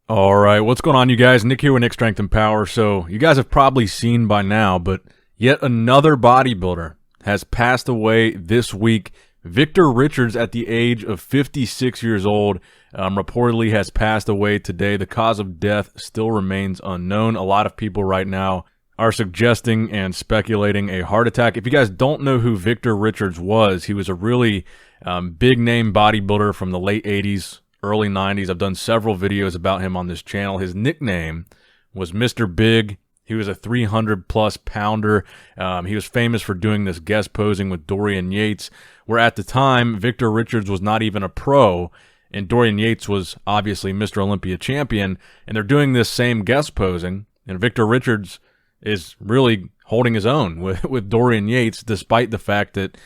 All right, what's going on, you guys? Nick here with Nick Strength and Power. So you guys have probably seen by now, but yet another bodybuilder has passed away this week. Victor Richards, at the age of 56 years old, reportedly has passed away today. The cause of death still remains unknown. A lot of people right now are suggesting and speculating a heart attack. If you guys don't know who Victor Richards was, he was a really big-name bodybuilder from the late 80s, early 90s. I've done several videos about him on this channel. His nickname was Mr. Big. He was a 300-plus pounder. He was famous for doing this guest posing with Dorian Yates, where at the time, Victor Richards was not even a pro, and Dorian Yates was obviously Mr. Olympia champion, and they're doing this same guest posing, and Victor Richards is really holding his own with Dorian Yates, despite the fact that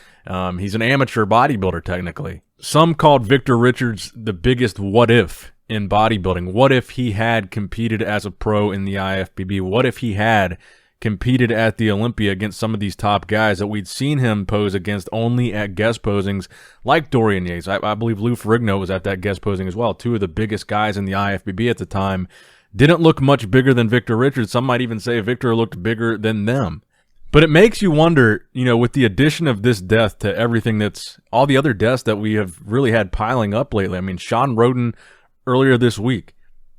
he's an amateur bodybuilder technically. Some called Victor Richards the biggest what if in bodybuilding. What if he had competed as a pro in the IFBB? What if he had competed at the Olympia against some of these top guys that we'd seen him pose against only at guest posings like Dorian Yates? I believe Lou Ferrigno was at that guest posing as well. Two of the biggest guys in the IFBB at the time didn't look much bigger than Victor Richards. Some might even say Victor looked bigger than them. But it makes you wonder, with the addition of this death to everything that's all the other deaths that we have really had piling up lately. I mean, Sean Roden earlier this week,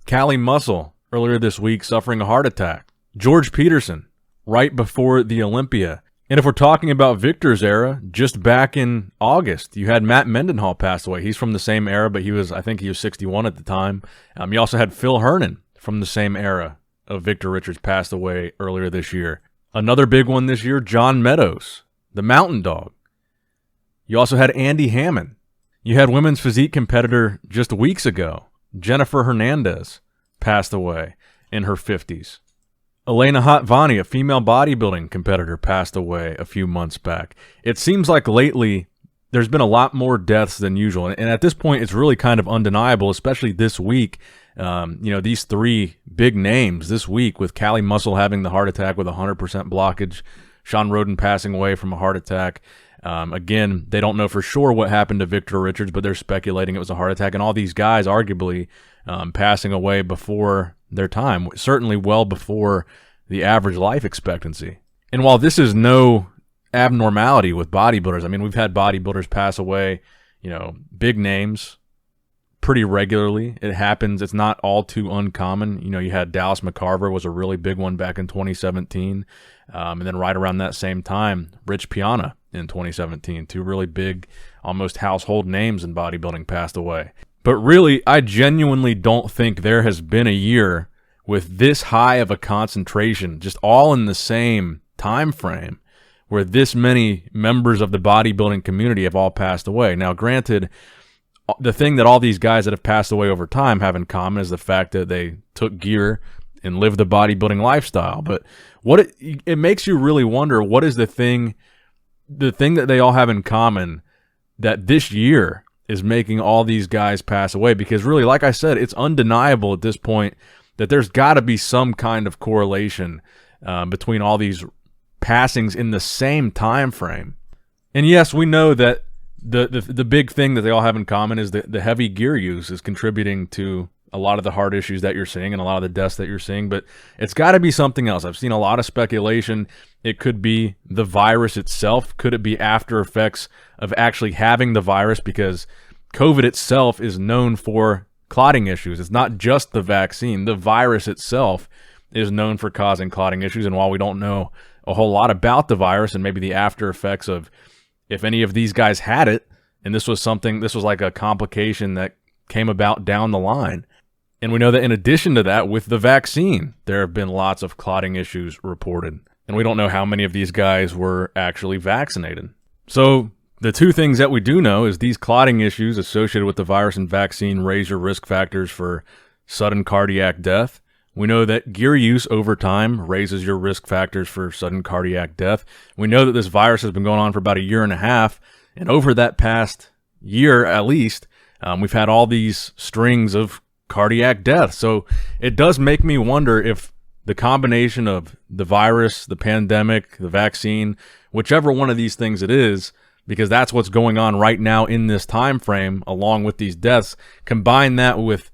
Cali Muscle earlier this week suffering a heart attack, George Peterson right before the Olympia. And if we're talking about Victor's era, just back in August, you had Matt Mendenhall pass away. He's from the same era, but I think he was 61 at the time. You also had Phil Hernon from the same era of Victor Richards passed away earlier this year. Another big one this year, John Meadows, the Mountain Dog. You also had Andy Hammond. You had women's physique competitor just weeks ago, Jennifer Hernandez, passed away in her 50s. Elena Hatvani, a female bodybuilding competitor, passed away a few months back. It seems like lately there's been a lot more deaths than usual. And at this point, it's really kind of undeniable, especially this week. These three big names this week, with Cali Muscle having the heart attack with 100% blockage, Sean Roden passing away from a heart attack. Again, they don't know for sure what happened to Victor Richards, but they're speculating it was a heart attack. And all these guys arguably passing away before their time, certainly well before the average life expectancy. And while this is no abnormality with bodybuilders, I mean, we've had bodybuilders pass away, big names, pretty regularly. It happens. It's not all too uncommon. You had Dallas McCarver was a really big one back in 2017. And then right around that same time, Rich Piana in 2017. Two really big, almost household names in bodybuilding passed away. But really, I genuinely don't think there has been a year with this high of a concentration, just all in the same time frame, where this many members of the bodybuilding community have all passed away. Now, granted, the thing that all these guys that have passed away over time have in common is the fact that they took gear and lived the bodybuilding lifestyle. But what it makes you really wonder, what is the thing that they all have in common that this year is making all these guys pass away? Because really, like I said, it's undeniable at this point that there's got to be some kind of correlation between all these passings in the same time frame. And yes, we know that the big thing that they all have in common is the heavy gear use is contributing to a lot of the heart issues that you're seeing and a lot of the deaths that you're seeing, but it's got to be something else. I've seen a lot of speculation. It could be the virus itself. Could it be after effects of actually having the virus? Because COVID itself is known for clotting issues. It's not just the vaccine. The virus itself is known for causing clotting issues, and while we don't know a whole lot about the virus and maybe the after effects of if any of these guys had it, and this was like a complication that came about down the line. And we know that in addition to that, with the vaccine, there have been lots of clotting issues reported. And we don't know how many of these guys were actually vaccinated. So the two things that we do know is these clotting issues associated with the virus and vaccine raise your risk factors for sudden cardiac death. We know that gear use over time raises your risk factors for sudden cardiac death. We know that this virus has been going on for about a year and a half, and over that past year at least, we've had all these strings of cardiac death. So it does make me wonder if the combination of the virus, the pandemic, the vaccine, whichever one of these things it is, because that's what's going on right now in this time frame, along with these deaths, combine that with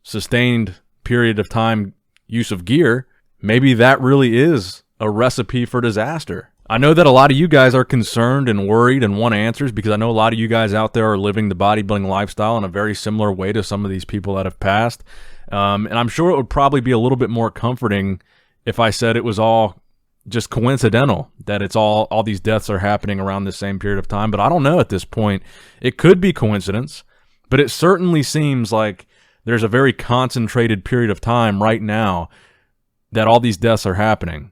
sustained period of time use of gear, maybe that really is a recipe for disaster. I know that a lot of you guys are concerned and worried and want answers, because I know a lot of you guys out there are living the bodybuilding lifestyle in a very similar way to some of these people that have passed. And I'm sure it would probably be a little bit more comforting if I said it was all just coincidental, that it's all these deaths are happening around the same period of time. But I don't know at this point. It could be coincidence, but it certainly seems like there's a very concentrated period of time right now that all these deaths are happening.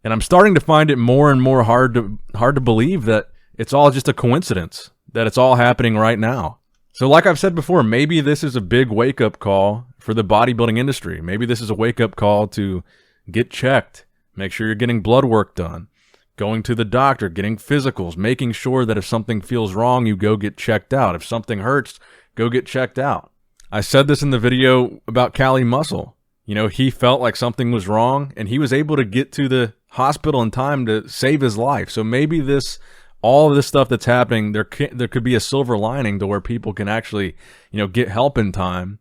And I'm starting to find it more and more hard to believe that it's all just a coincidence, that it's all happening right now. So like I've said before, maybe this is a big wake-up call for the bodybuilding industry. Maybe this is a wake-up call to get checked, make sure you're getting blood work done, going to the doctor, getting physicals, making sure that if something feels wrong, you go get checked out. If something hurts, go get checked out. I said this in the video about Cali Muscle. You know, he felt like something was wrong, and he was able to get to the hospital in time to save his life. So maybe all of this stuff that's happening, there could be a silver lining to where people can actually, get help in time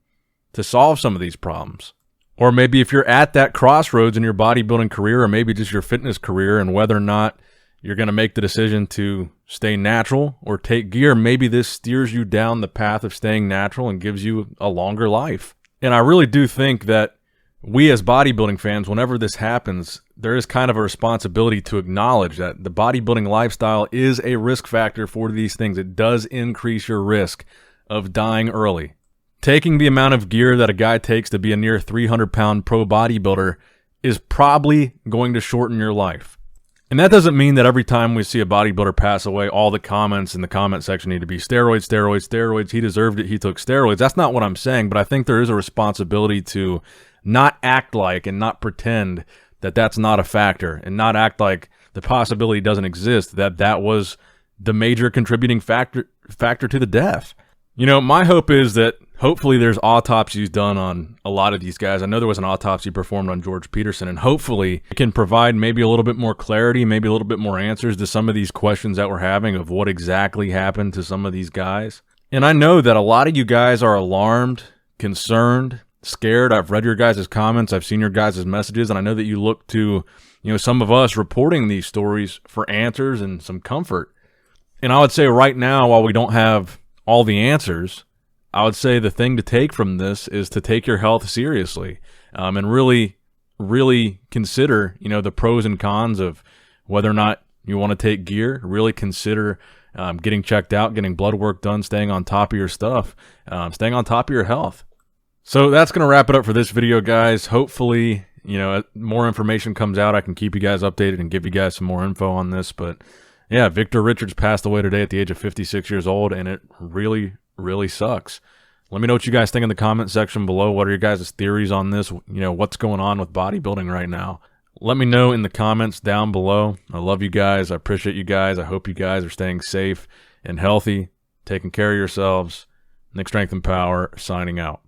to solve some of these problems. Or maybe if you're at that crossroads in your bodybuilding career, or maybe just your fitness career, and whether or not you're going to make the decision to stay natural or take gear, maybe this steers you down the path of staying natural and gives you a longer life. And I really do think that we as bodybuilding fans, whenever this happens, there is kind of a responsibility to acknowledge that the bodybuilding lifestyle is a risk factor for these things. It does increase your risk of dying early. Taking the amount of gear that a guy takes to be a near 300-pound pro bodybuilder is probably going to shorten your life. And that doesn't mean that every time we see a bodybuilder pass away, all the comments in the comment section need to be steroids, steroids, steroids. He deserved it. He took steroids. That's not what I'm saying, but I think there is a responsibility to not act like and not pretend that that's not a factor, and not act like the possibility doesn't exist, that was the major contributing factor to the death. My hope is that hopefully there's autopsies done on a lot of these guys. I know there was an autopsy performed on George Peterson, and hopefully it can provide maybe a little bit more clarity, maybe a little bit more answers to some of these questions that we're having of what exactly happened to some of these guys. And I know that a lot of you guys are alarmed, concerned, scared. I've read your guys' comments. I've seen your guys' messages, and I know that you look to, some of us reporting these stories for answers and some comfort. And I would say right now, while we don't have all the answers, I would say the thing to take from this is to take your health seriously, and really, really consider, the pros and cons of whether or not you want to take gear. Really consider getting checked out, getting blood work done, staying on top of your stuff, staying on top of your health. So that's going to wrap it up for this video, guys. Hopefully, more information comes out. I can keep you guys updated and give you guys some more info on this. But yeah, Victor Richards passed away today at the age of 56 years old, and it really, really sucks. Let me know what you guys think in the comment section below. What are your guys' theories on this? What's going on with bodybuilding right now? Let me know in the comments down below. I love you guys. I appreciate you guys. I hope you guys are staying safe and healthy, taking care of yourselves. Nick Strength and Power, signing out.